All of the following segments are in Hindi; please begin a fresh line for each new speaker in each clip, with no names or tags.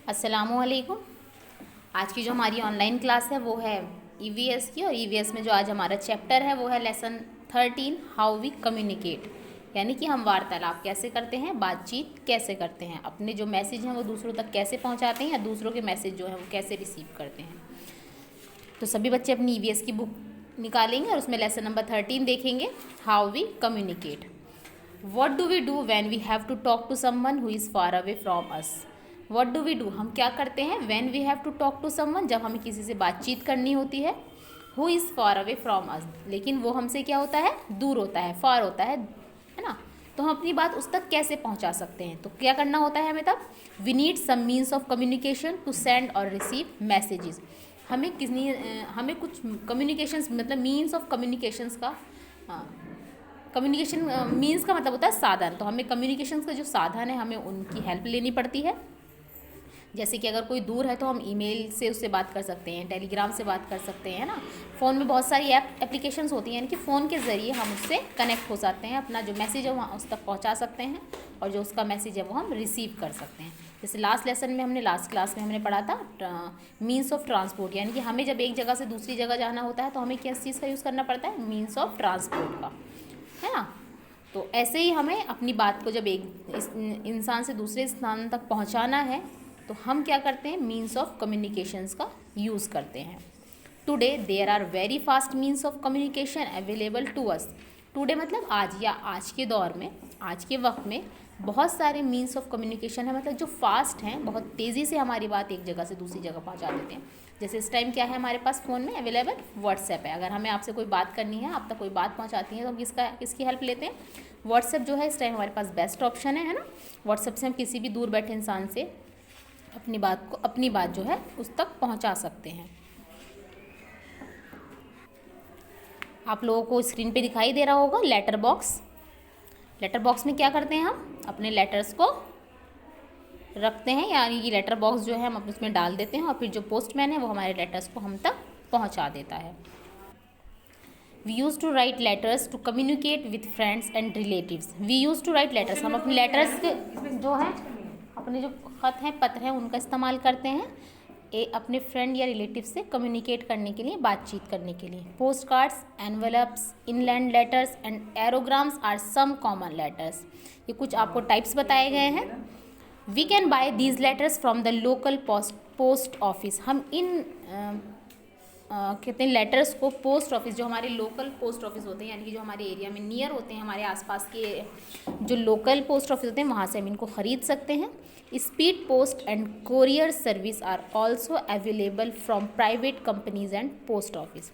अस्सलामुअलैकुम। आज की जो हमारी ऑनलाइन क्लास है वो है ईवीएस की, और ईवीएस में जो आज हमारा चैप्टर है वो है लेसन 13 हाउ वी कम्युनिकेट, यानी कि हम वार्तालाप कैसे करते हैं, बातचीत कैसे करते हैं, अपने जो मैसेज हैं वो दूसरों तक कैसे पहुंचाते हैं या दूसरों के मैसेज जो हैं वो कैसे रिसीव करते हैं। तो सभी बच्चे अपनी ईवीएस की बुक निकालेंगे और उसमें लेसन नंबर 13 देखेंगे, how we communicate. What do we do when we have to talk to someone who is far away from us. What do we do, हम क्या करते हैं, when we have to talk to someone, जब हमें किसी से बातचीत करनी होती है, who is far away from us, लेकिन वो हमसे क्या होता है, दूर होता है, फार होता है ना। तो हम अपनी बात उस तक कैसे पहुंचा सकते हैं, तो क्या करना होता है हमें तब, we need some means of communication to send और रिसीव मैसेजेस। हमें कुछ कम्युनिकेशंस मतलब मीन्स ऑफ कम्युनिकेशंस का, कम्युनिकेशन मीन्स का मतलब होता है साधन, तो हमें कम्युनिकेशन का जो साधन है हमें उनकी हेल्प लेनी पड़ती है। जैसे कि अगर कोई दूर है तो हम ईमेल से उससे बात कर सकते हैं, टेलीग्राम से बात कर सकते हैं ना। फ़ोन में बहुत सारी एप्लीकेशंस होती हैं, यानी कि फ़ोन के ज़रिए हम उससे कनेक्ट हो सकते हैं, अपना जो मैसेज है वहाँ उस तक पहुँचा सकते हैं, और जो उसका मैसेज है वो हम रिसीव कर सकते हैं। जैसे लास्ट क्लास में हमने पढ़ा था मीन्स ऑफ ट्रांसपोर्ट, यानी कि हमें जब एक जगह से दूसरी जगह जाना होता है तो हमें किस चीज़ का यूज़ करना पड़ता है, मीन्स ऑफ ट्रांसपोर्ट का, है ना। तो ऐसे ही हमें अपनी बात को जब एक इंसान से दूसरे स्थान तक पहुंचाना है तो हम क्या करते हैं, मीन्स ऑफ कम्युनिकेशंस का यूज़ करते हैं। Today there are very fast means of communication available to us. Today मतलब आज, या आज के दौर में, आज के वक्त में बहुत सारे मीन्स ऑफ कम्युनिकेशन है, मतलब जो फास्ट हैं, बहुत तेज़ी से हमारी बात एक जगह से दूसरी जगह पहुंचा देते हैं। जैसे इस टाइम क्या है हमारे पास फ़ोन में अवेलेबल, व्हाट्सएप है। अगर हमें आपसे कोई बात करनी है, आप तक कोई बात पहुंचाती है तो हम किसकी हेल्प लेते हैं, व्हाट्सएप जो है इस टाइम हमारे पास बेस्ट ऑप्शन है ना। व्हाट्सएप से हम किसी भी दूर बैठे इंसान से अपनी बात जो है उस तक पहुंचा सकते हैं। आप लोगों को स्क्रीन पे दिखाई दे रहा होगा लेटर बॉक्स। लेटर बॉक्स में क्या करते हैं, हम अपने लेटर्स को रखते हैं, यानी कि लेटर बॉक्स जो है हम अपने उसमें डाल देते हैं, और फिर जो पोस्टमैन है वो हमारे लेटर्स को हम तक पहुंचा देता है। We use to write letters to communicate with friends and relatives. We use to write letters, हम अपने लेटर्स के जो हैं, अपने जो ख़त हैं, पत्र हैं, उनका इस्तेमाल करते हैं अपने फ्रेंड या रिलेटिव से कम्युनिकेट करने के लिए, बातचीत करने के लिए। Post cards, envelopes, inland letters and aerograms are some common letters. ये कुछ आपको टाइप्स बताए गए हैं। We can buy these letters from the local post office. हम इन कहते हैं लेटर्स को पोस्ट ऑफिस, जो हमारे लोकल पोस्ट ऑफिस होते हैं, यानी कि जो हमारे एरिया में नियर होते हैं, हमारे आसपास के जो लोकल पोस्ट ऑफिस होते हैं वहाँ से हम इनको ख़रीद सकते हैं। Speed post and courier service are also available from private companies and post office.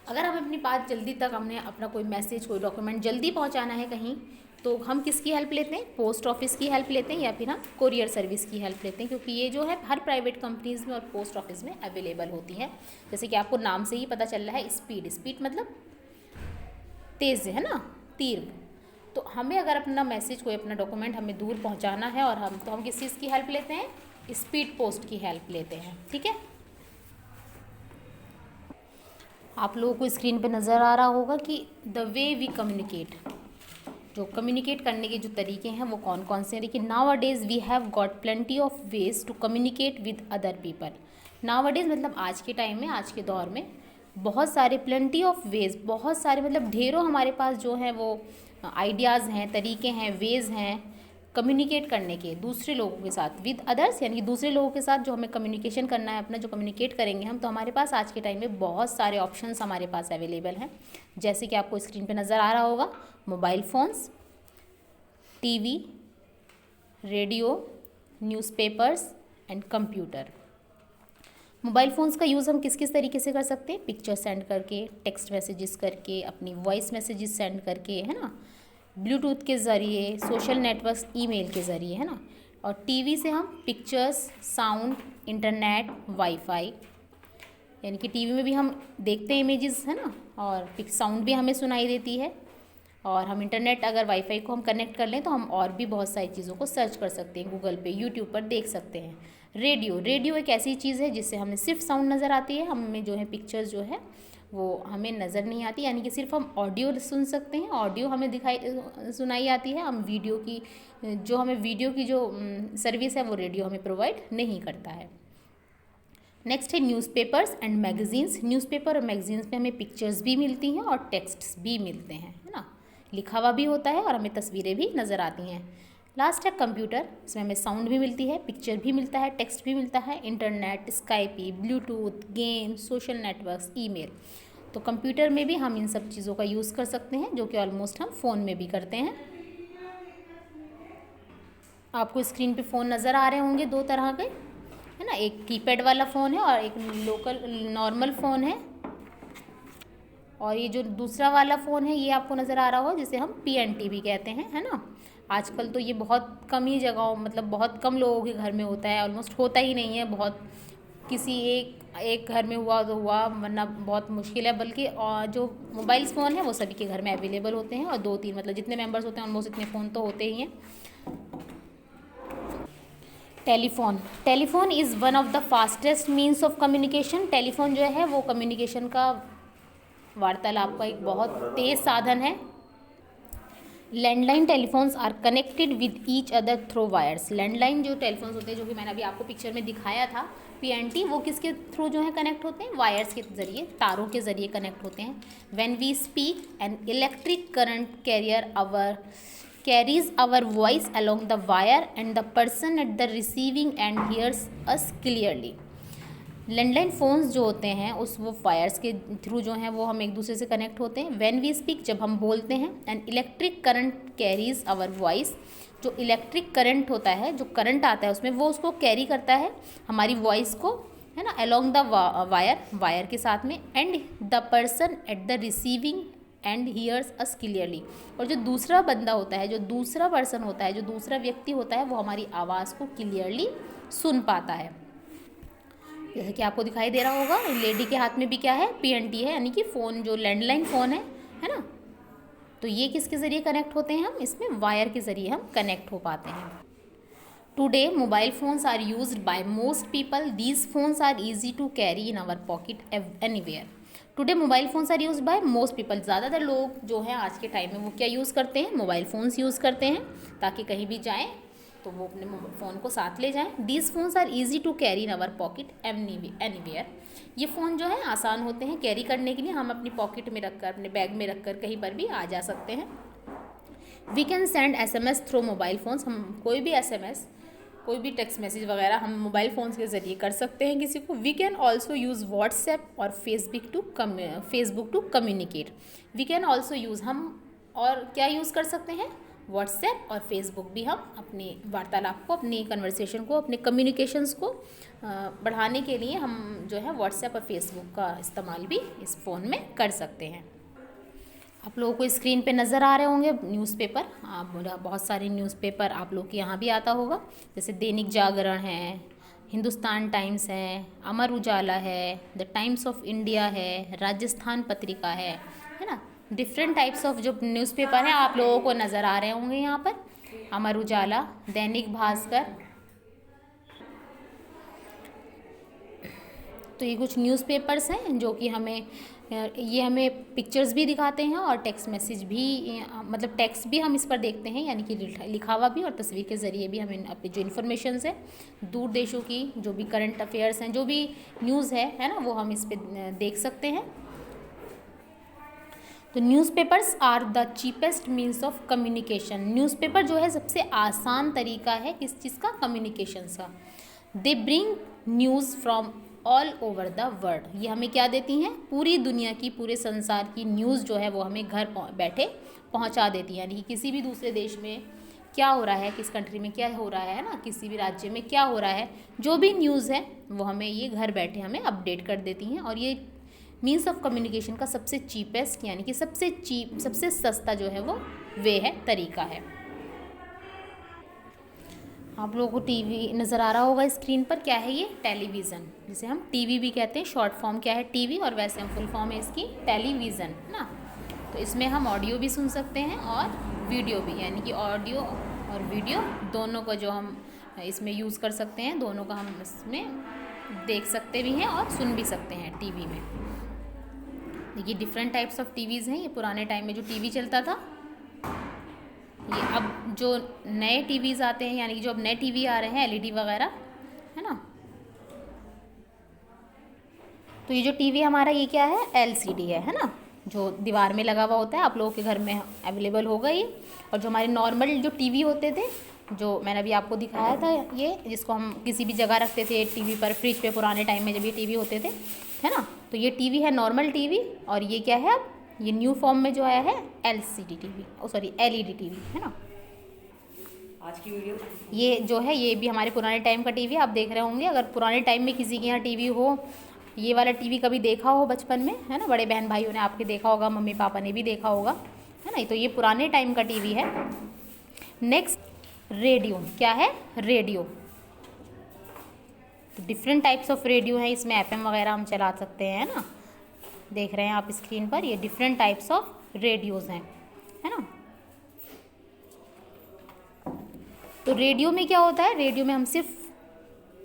अगर हम अपनी बात जल्दी तक, हमने अपना कोई मैसेज, कोई डॉक्यूमेंट जल्दी पहुंचाना है कहीं, तो हम किसकी हेल्प लेते हैं, पोस्ट ऑफिस की हेल्प लेते हैं, या फिर हम कोरियर सर्विस की हेल्प लेते हैं, क्योंकि ये जो है हर प्राइवेट कंपनीज़ में और पोस्ट ऑफिस में अवेलेबल होती है। जैसे कि आपको नाम से ही पता चल रहा है, स्पीड मतलब तेज़ है ना, तीर। तो हमें अगर अपना मैसेज, कोई अपना डॉक्यूमेंट हमें दूर पहुँचाना है, और हम किस चीज़ की हेल्प लेते हैं, स्पीड पोस्ट की हेल्प लेते हैं। ठीक है, आप लोगों को स्क्रीन पे नज़र आ रहा होगा कि द वे वी कम्युनिकेट, जो कम्युनिकेट करने के जो तरीके हैं वो कौन कौन से हैं। देखिए, nowadays we have got plenty of ways to communicate with other people. Nowadays मतलब आज के टाइम में, आज के दौर में बहुत सारे, प्लेंटी ऑफ वेज बहुत सारे मतलब ढेरों हमारे पास जो है वो आइडियाज़ हैं, तरीके हैं, वेज़ हैं कम्युनिकेट करने के दूसरे लोगों के साथ, विद अदर्स, यानी कि दूसरे लोगों के साथ जो हमें कम्युनिकेशन करना है, अपना जो कम्युनिकेट करेंगे हम, तो हमारे पास आज के टाइम में बहुत सारे ऑप्शंस हमारे पास अवेलेबल हैं। जैसे कि आपको स्क्रीन पे नज़र आ रहा होगा, mobile phones, TV, radio, newspapers and computer. Mobile phones का यूज़ हम किस किस तरीके से कर सकते हैं, पिक्चर सेंड करके, टेक्स्ट मैसेजेस करके, अपनी वॉइस मैसेजेस सेंड करके, है ना, ब्लूटूथ के ज़रिए, सोशल नेटवर्क्स, ईमेल के ज़रिए, है ना। और टीवी से हम पिक्चर्स, साउंड, इंटरनेट, वाईफाई, यानी कि टीवी में भी हम देखते हैं इमेजेस, है ना, और साउंड भी हमें सुनाई देती है। और हम इंटरनेट, अगर वाईफाई को हम कनेक्ट कर लें तो हम और भी बहुत सारी चीज़ों को सर्च कर सकते हैं, गूगल पे, यूट्यूब पर देख सकते हैं। रेडियो एक ऐसी चीज़ है जिससे हमें सिर्फ साउंड नज़र आती है, हमें जो है पिक्चर्स जो है वो हमें नज़र नहीं आती, यानी कि सिर्फ हम ऑडियो सुन सकते हैं, ऑडियो हमें सुनाई आती है। हम वीडियो की जो सर्विस है वो रेडियो हमें प्रोवाइड नहीं करता है। नेक्स्ट है न्यूज़पेपर्स एंड मैगज़ीन्स। न्यूज़पेपर और मैगज़ीन्स पे हमें पिक्चर्स भी मिलती हैं और टेक्स्ट्स भी मिलते हैं, है ना, लिखा हुआ भी होता है और हमें तस्वीरें भी नज़र आती हैं। लास्ट है कंप्यूटर, इसमें हमें साउंड भी मिलती है, पिक्चर भी मिलता है, टेक्स्ट भी मिलता है, internet, स्काइपी, Bluetooth, game, social networks, email. तो कंप्यूटर में भी हम इन सब चीज़ों का यूज़ कर सकते हैं, जो कि ऑलमोस्ट हम फ़ोन में भी करते हैं। आपको स्क्रीन पे फ़ोन नज़र आ रहे होंगे दो तरह के, है ना, एक कीपैड वाला फ़ोन है और एक लोकल नॉर्मल फ़ोन है। और ये जो दूसरा वाला फ़ोन है ये आपको नज़र आ रहा हो, जिसे हम PNT भी कहते हैं, है ना। आजकल तो ये बहुत कम ही जगहों, मतलब बहुत कम लोगों के घर में होता है, ऑलमोस्ट होता ही नहीं है। बहुत किसी एक घर में हुआ तो हुआ, वरना बहुत मुश्किल है। बल्कि जो मोबाइल फ़ोन है वो सभी के घर में अवेलेबल होते हैं, और 2-3 मतलब जितने मेंबर्स होते हैं ऑलमोस्ट इतने फ़ोन तो होते ही हैं। Telephone is one of the fastest means of communication. Telephone जो है वो कम्युनिकेशन का, वार्तालाप का एक बहुत तेज़ साधन है। Landline telephones are connected with each other through wires. Landline जो टेलीफोन्स होते हैं, जो कि मैंने अभी आपको पिक्चर में दिखाया था, PNT, वो किसके थ्रू जो है कनेक्ट होते हैं? वायर्स के ज़रिए, तारों के ज़रिए कनेक्ट होते हैं। When we speak an electric current carries our voice along the wire and the person at the receiving end hears us clearly. Landline phones जो होते हैं वो वायर्स के थ्रू जो हैं वो हम एक दूसरे से कनेक्ट होते हैं। व्हेन वी स्पीक, जब हम बोलते हैं, and electric current carries our voice, जो इलेक्ट्रिक करंट होता है, जो करंट आता है उसमें, वो उसको कैरी करता है हमारी वॉइस को, है ना, अलोंग द वायर के साथ में। And the person at the receiving end hears us clearly. और जो दूसरा बंदा होता है, जो दूसरा पर्सन होता है, जो दूसरा व्यक्ति होता है, वो हमारी आवाज़ को क्लियरली सुन पाता है। जैसे कि आपको दिखाई दे रहा होगा, लेडी के हाथ में भी क्या है? PNT है, यानी कि फ़ोन, जो लैंडलाइन फ़ोन है ना। तो ये किसके ज़रिए कनेक्ट होते हैं? हम इसमें वायर के ज़रिए हम कनेक्ट हो पाते हैं। Today mobile phones are used by most people. These phones are easy to carry in our pocket anywhere. Today mobile phones are used by most people. ज़्यादातर लोग जो हैं आज के टाइम में वो क्या यूज़ करते हैं? मोबाइल फ़ोन्स यूज़ करते हैं, ताकि कहीं भी जाएँ तो वो अपने फ़ोन को साथ ले जाएं। These phones are easy to carry in our pocket anywhere. ये फ़ोन जो है आसान होते हैं कैरी करने के लिए, हम अपनी पॉकेट में रखकर, अपने बैग में रखकर कहीं पर भी आ जा सकते हैं। We can send SMS through mobile phones. हम कोई भी SMS, कोई भी टेक्स्ट मैसेज वगैरह हम मोबाइल फ़ोन्स के ज़रिए कर सकते हैं किसी को। We can also use WhatsApp और Facebook to communicate. We can also use, हम और क्या यूज़ कर सकते हैं? व्हाट्सएप और फेसबुक भी हम अपने वार्तालाप को, अपनी कन्वर्सेशन को, अपने कम्युनिकेशंस को बढ़ाने के लिए हम जो है व्हाट्सएप और फेसबुक का इस्तेमाल भी इस फ़ोन में कर सकते हैं। आप लोगों को स्क्रीन पे नज़र आ रहे होंगे न्यूज़पेपर। बहुत सारे न्यूज़पेपर आप लोग के यहाँ भी आता होगा, जैसे दैनिक जागरण है, हिंदुस्तान टाइम्स है, अमर उजाला है, द टाइम्स ऑफ इंडिया है, राजस्थान पत्रिका है ना। डिफरेंट टाइप्स ऑफ जो न्यूज़पेपर हैं आप लोगों को नज़र आ रहे होंगे यहाँ पर। अमर उजाला, दैनिक भास्कर। तो ये कुछ न्यूज़पेपर्स हैं जो कि हमें पिक्चर्स भी दिखाते हैं और टेक्स्ट मैसेज भी, मतलब टेक्स्ट भी हम इस पर देखते हैं, यानी कि लिखा हुआ भी, और तस्वीर के ज़रिए भी हमें अपनी जो इन्फॉर्मेशन है, दूर देशों की जो भी करंट अफेयर्स हैं, जो भी न्यूज़ है ना, वो हम इस पर देख सकते हैं। तो newspapers are the cheapest means of communication. Newspaper जो है सबसे आसान तरीका है किस चीज़ का? कम्युनिकेशन का। They bring news from all over the world. ये हमें क्या देती हैं? पूरी दुनिया की, पूरे संसार की न्यूज़ जो है वो हमें घर बैठे पहुंचा देती है। यानी कि किसी भी दूसरे देश में क्या हो रहा है, किस कंट्री में क्या हो रहा है ना, किसी भी राज्य में क्या हो रहा है, जो भी न्यूज़ है वो हमें ये घर बैठे हमें अपडेट कर देती हैं। और ये मीन्स ऑफ कम्युनिकेशन का सबसे चीपेस्ट, यानी कि सबसे सस्ता जो है वो वे है, तरीका है। आप लोगों को टीवी नज़र आ रहा होगा स्क्रीन पर। क्या है ये? टेलीविज़न, जिसे हम टीवी भी कहते हैं। शॉर्ट फॉर्म क्या है? टीवी, और वैसे हम फुल फॉर्म है इसकी टेलीविज़न ना। तो इसमें हम ऑडियो भी सुन सकते हैं और वीडियो भी, यानी कि ऑडियो और वीडियो दोनों को जो हम इसमें यूज़ कर सकते हैं, दोनों का हम इसमें देख सकते भी हैं और सुन भी सकते हैं टीवी में। देखिए डिफरेंट टाइप्स ऑफ टीवीज़ हैं। ये पुराने टाइम में जो टीवी चलता था, ये अब जो नए टीवीज़ आते हैं, यानी कि जो अब नए टीवी आ रहे हैं एलईडी वगैरह, है ना। तो ये जो टीवी हमारा ये क्या है, एलसीडी है ना, जो दीवार में लगा हुआ होता है, आप लोगों के घर में अवेलेबल होगा ये। और जो हमारे नॉर्मल जो टीवी होते थे, जो मैंने अभी आपको दिखाया था, ये जिसको हम किसी भी जगह रखते थे, टीवी पर, फ्रिज पे, पुराने टाइम में जब ये टीवी होते थे, है ना। तो ये टीवी है नॉर्मल टीवी, और ये क्या है, अब ये न्यू फॉर्म में जो आया है LCD TV, sorry LED TV, है ना।
आज की वीडियो
ये जो है ये भी हमारे पुराने टाइम का टीवी आप देख रहे होंगे। अगर पुराने टाइम में किसी के यहाँ टीवी हो, ये वाला टीवी कभी देखा हो बचपन में, है ना, बड़े बहन भाइयों ने आपके देखा होगा, मम्मी पापा ने भी देखा होगा, है ना। तो ये पुराने टाइम का टीवी है। नेक्स्ट रेडियो, क्या है, रेडियो। तो डिफरेंट टाइप्स ऑफ रेडियो हैं, इसमें एफएम वगैरह हम चला सकते हैं, है ना। देख रहे हैं आप स्क्रीन पर, ये डिफरेंट टाइप्स ऑफ रेडियोज़ हैं, है ना। तो रेडियो में क्या होता है, रेडियो में हम सिर्फ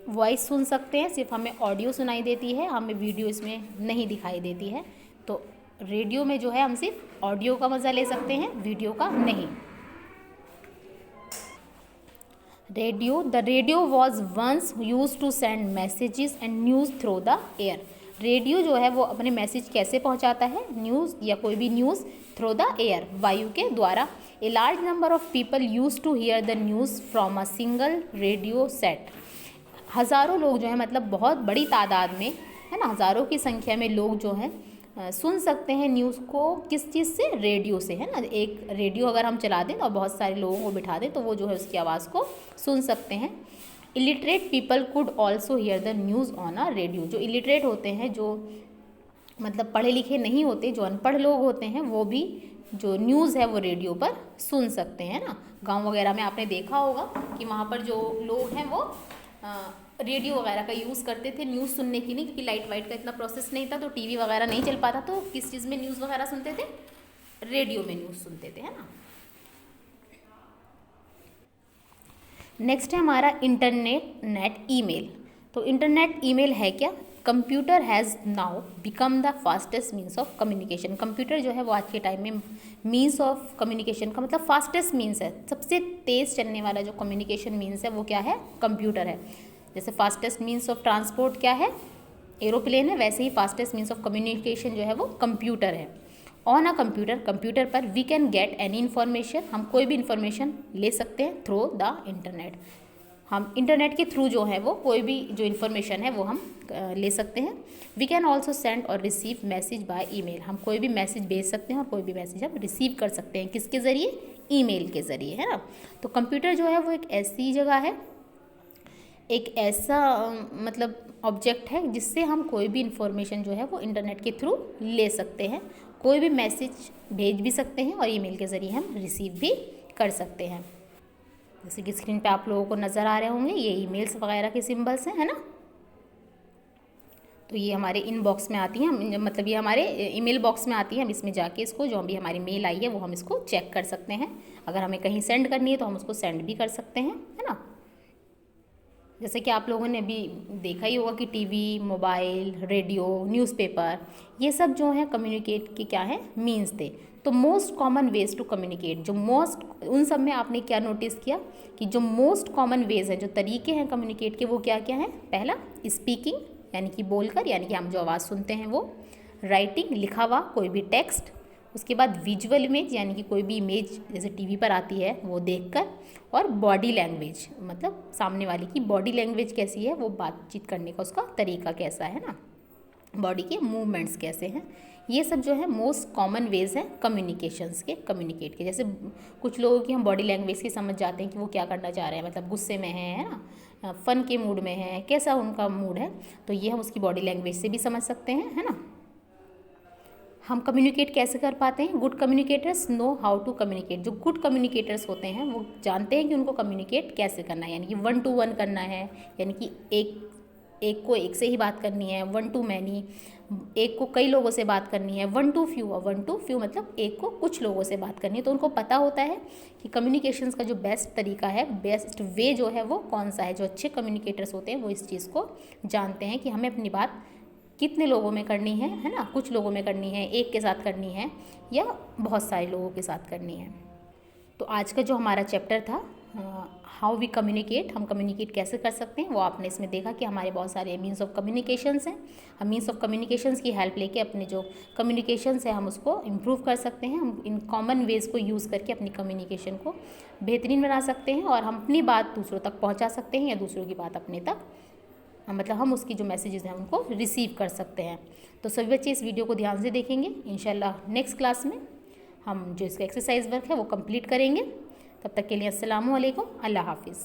वॉइस सुन सकते हैं, सिर्फ हमें ऑडियो सुनाई देती है, हमें वीडियो इसमें नहीं दिखाई देती है। तो रेडियो में जो है हम सिर्फ ऑडियो का मज़ा ले सकते हैं, वीडियो का नहीं। Radio, the radio was once use to send messages and news through the air. Radio जो है वो अपने मैसेज कैसे पहुंचाता है, न्यूज़ या कोई भी न्यूज़ थ्रू द एयर, वायु के द्वारा। A large number of people use to hear the news from a single radio set. हज़ारों लोग जो है, मतलब बहुत बड़ी तादाद में, है ना, हज़ारों की संख्या में लोग जो हैं सुन सकते हैं न्यूज़ को, किस चीज़ से, रेडियो से, है ना। एक रेडियो अगर हम चला दें और बहुत सारे लोगों को बिठा दें तो वो जो है उसकी आवाज़ को सुन सकते हैं। Illiterate people could also here the news on a radio. जो इलिटरेट होते हैं, जो मतलब पढ़े लिखे नहीं होते, जो अनपढ़ लोग होते हैं, वो भी जो न्यूज़ है वो रेडियो पर सुन सकते हैं ना। गांव वगैरह में आपने देखा होगा कि वहाँ पर जो लोग हैं वो रेडियो वगैरह का यूज़ करते थे न्यूज़ सुनने के लिए, क्योंकि लाइट वाइट का इतना प्रोसेस नहीं था, तो टीवी वगैरह नहीं चल पाता, तो किस चीज़ में न्यूज़ वगैरह सुनते थे, रेडियो में न्यूज़ सुनते थे, है ना। नेक्स्ट है हमारा इंटरनेट ईमेल। तो इंटरनेट ईमेल है क्या, computer has now become the fastest means of communication. Computer जो है वो आज के टाइम में मीन्स ऑफ कम्युनिकेशन का मतलब फास्टेस्ट मीन्स है, सबसे तेज़ चलने वाला जो कम्युनिकेशन मीन्स है वो क्या है, कंप्यूटर है। जैसे फास्टेस्ट मीन्स ऑफ ट्रांसपोर्ट क्या है, एरोप्लेन है, वैसे ही फास्टेस्ट मीन्स ऑफ कम्युनिकेशन जो है वो कंप्यूटर है। ऑन अ कंप्यूटर, कंप्यूटर पर we can get any information, हम कोई भी इन्फॉर्मेशन ले सकते हैं थ्रू द इंटरनेट। हम इंटरनेट के थ्रू जो है वो कोई भी जो इन्फॉर्मेशन है वो हम ले सकते हैं। वी कैन ऑल्सो सेंड और रिसीव मैसेज बाय ईमेल, हम कोई भी मैसेज भेज सकते हैं और कोई भी मैसेज हम रिसीव कर सकते हैं, किसके ज़रिए, ईमेल के ज़रिए, है ना। तो कंप्यूटर जो है वो एक ऐसी जगह है, एक ऐसा मतलब ऑब्जेक्ट है जिससे हम कोई भी इन्फॉर्मेशन जो है वो इंटरनेट के थ्रू ले सकते हैं, कोई भी मैसेज भेज भी सकते हैं और ईमेल के ज़रिए हम रिसीव भी कर सकते हैं। जैसे कि स्क्रीन पे आप लोगों को नज़र आ रहे होंगे, ये ईमेल्स वगैरह के सिंबल्स हैं, है ना। तो ये हमारे इनबॉक्स में आती हैं, मतलब ये हमारे ईमेल बॉक्स में आती है, हम इसमें जाके इसको जो भी हमारी मेल आई है वो हम इसको चेक कर सकते हैं। अगर हमें कहीं सेंड करनी है तो हम उसको सेंड भी कर सकते हैं, है ना। जैसे कि आप लोगों ने अभी देखा ही होगा कि टीवी, मोबाइल, रेडियो, न्यूज़पेपर, ये सब जो है कम्युनिकेट के क्या है, मीन्स थे। तो most common ways to communicate, जो मोस्ट, उन सब में आपने क्या नोटिस किया कि जो मोस्ट कॉमन वेज है, जो तरीके हैं कम्युनिकेट के, वो क्या क्या हैं। पहला स्पीकिंग, यानी कि बोलकर, यानी कि हम जो आवाज़ सुनते हैं वो। राइटिंग, लिखा हुआ कोई भी टेक्स्ट। उसके बाद विजुअल इमेज, यानी कि कोई भी इमेज जैसे टीवी पर आती है वो देखकर। और बॉडी लैंग्वेज, मतलब सामने वाले की बॉडी लैंग्वेज कैसी है, वो बातचीत करने का उसका तरीका कैसा है ना, बॉडी के मूवमेंट्स कैसे हैं। ये सब जो है मोस्ट कॉमन वेज हैं कम्युनिकेशंस के, कम्युनिकेट के। जैसे कुछ लोगों की हम बॉडी लैंग्वेज की समझ जाते हैं कि वो क्या करना चाह रहे हैं, मतलब गुस्से में है ना, फ़न के मूड में है, कैसा उनका मूड है, तो ये हम उसकी बॉडी लैंग्वेज से भी समझ सकते हैं, है ना। हम कम्युनिकेट कैसे कर पाते हैं, good communicators know how to communicate. जो गुड कम्युनिकेटर्स होते हैं वो जानते हैं कि उनको कम्युनिकेट कैसे करना है, यानी कि 1 to 1 करना है, यानी कि एक को एक से ही बात करनी है, 1 to many, एक को कई लोगों से बात करनी है, 1 to few, और 1 to few मतलब एक को कुछ लोगों से बात करनी है। तो उनको पता होता है कि कम्युनिकेशंस का जो बेस्ट तरीका है, बेस्ट वे जो है वो कौन सा है। जो अच्छे कम्युनिकेटर्स होते हैं वो इस चीज़ को जानते हैं कि हमें अपनी बात कितने लोगों में करनी है ना, कुछ लोगों में करनी है, एक के साथ करनी है या बहुत सारे लोगों के साथ करनी है। तो आज का जो हमारा चैप्टर था हाउ वी कम्युनिकेट, हम कम्युनिकेट कैसे कर सकते हैं, वो आपने इसमें देखा कि हमारे बहुत सारे मीन्स ऑफ कम्युनिकेशंस हैं। हम मीन्स ऑफ कम्युनिकेशंस की हेल्प लेके अपने जो कम्युनिकेशंस है हम उसको इम्प्रूव कर सकते हैं। हम इन कॉमन वेज़ को यूज़ करके अपनी कम्युनिकेशन को बेहतरीन बना सकते हैं और हम अपनी बात दूसरों तक पहुँचा सकते हैं या दूसरों की बात अपने तक, मतलब हम उसकी जो मैसेजेस हैं उनको रिसीव कर सकते हैं। तो सभी बच्चे इस वीडियो को ध्यान से देखेंगे। इंशाल्लाह नेक्स्ट क्लास में हम जो इसका एक्सरसाइज वर्क है वो कंप्लीट करेंगे। तब तक के लिए अस्सलामु अलैकुम, अल्लाह हाफिज़।